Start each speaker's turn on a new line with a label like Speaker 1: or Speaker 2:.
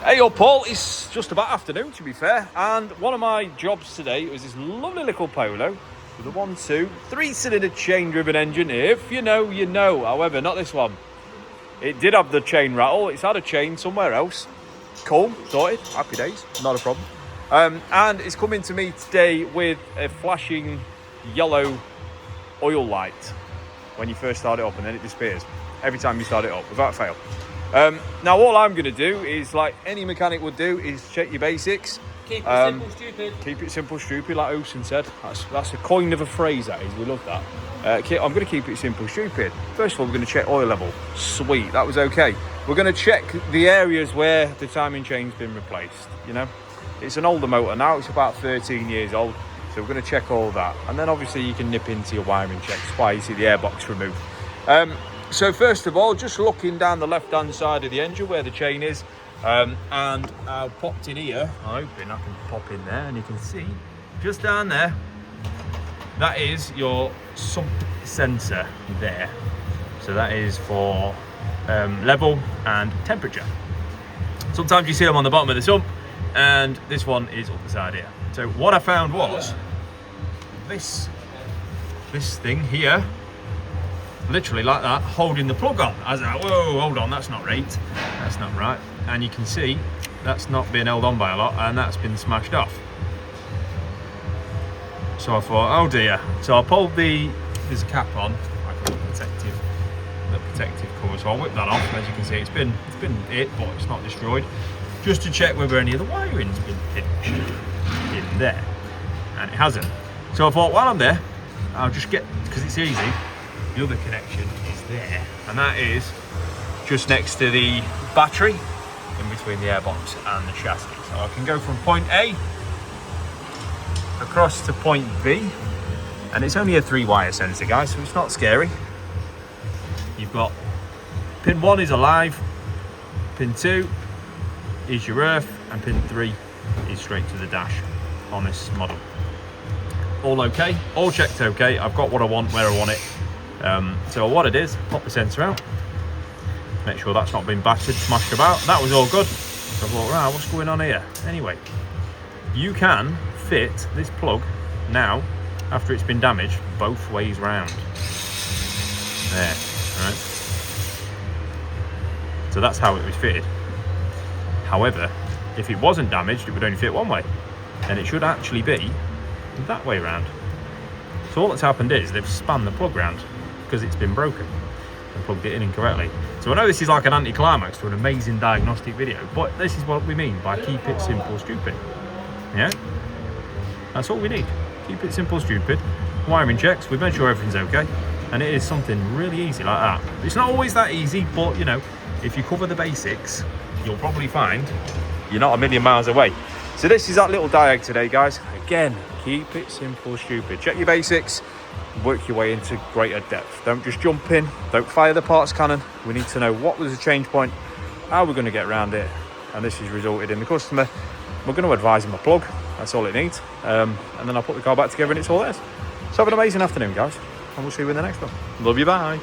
Speaker 1: Hey up Paul, it's just about afternoon to be fair, and one of my jobs today was this lovely little Polo with a 1, 2, 3-cylinder chain driven engine. If you know, you know. However, not this one. It did have the chain rattle, it's had a chain somewhere else. Cool, sorted, happy days, not a problem. And it's coming to me today with a flashing yellow oil light when you first start it up, and then it disappears every time you start it up without fail. Now all I'm going to do is, like any mechanic would do, is check your basics.
Speaker 2: Keep it simple, stupid.
Speaker 1: Keep it simple, stupid, like Ocean said. That's a coin of a phrase, that is. We love that. I'm going to keep it simple, stupid. First of all, we're going to check oil level. Sweet, that was okay. We're going to check the areas where the timing chain's been replaced, you know. It's an older motor now, it's about 13 years old. So we're going to check all that. And then obviously you can nip into your wiring checks. Why you see the airbox removed. So first of all, just looking down the left-hand side of the engine where the chain is, and I popped in here. I'm hoping I can pop in there, and you can see just down there, that is your sump sensor there. So that is for level and temperature. Sometimes you see them on the bottom of the sump, and this one is up the side here. So what I found was this thing here, literally like that, holding the plug on. I was like, whoa, hold on, that's not right. That's not right. And you can see that's not been held on by a lot, and that's been smashed off. So I thought, oh dear. So I pulled there's a cap on, like a protective cover. So I whipped that off. As you can see, it's been hit, but it's not destroyed. Just to check whether any of the wiring's been pinched in there, and it hasn't. So I thought, while I'm there, I'll just get, because it's easy. The other connection is there, and that is just next to the battery in between the airbox and the chassis. So I can go from point A across to point B, and it's only a 3-wire sensor, guys, so it's not scary. You've got pin 1 is alive, pin 2 is your earth, and pin 3 is straight to the dash on this model. All okay, all checked okay. I've got what I want where I want it. So what it is, pop the sensor out, make sure that's not been battered, smashed about. That was all good. So I thought, right, what's going on here? Anyway, you can fit this plug now, after it's been damaged, both ways round. There, right? So that's how it was fitted. However, if it wasn't damaged, it would only fit one way. And it should actually be that way round. So all that's happened is they've spun the plug round because it's been broken and plugged it in incorrectly. So I know this is like an anticlimax to an amazing diagnostic video, but this is what we mean by keep it simple, stupid. Yeah? That's all we need. Keep it simple, stupid. Wiring checks, we've made sure everything's okay, and it is something really easy like that. It's not always that easy, but you know, if you cover the basics, you'll probably find you're not a million miles away. So this is that little diag today, guys. Again, keep it simple, stupid. Check your basics, work your way into greater depth. Don't just jump in, don't fire the parts cannon. We need to know what was the change point, how we're going to get around it, and this has resulted in the customer. We're going to advise him a plug, that's all it needs, and then I'll put the car back together and it's all theirs. So have an amazing afternoon, guys, and we'll see you in the next one. Love you, bye.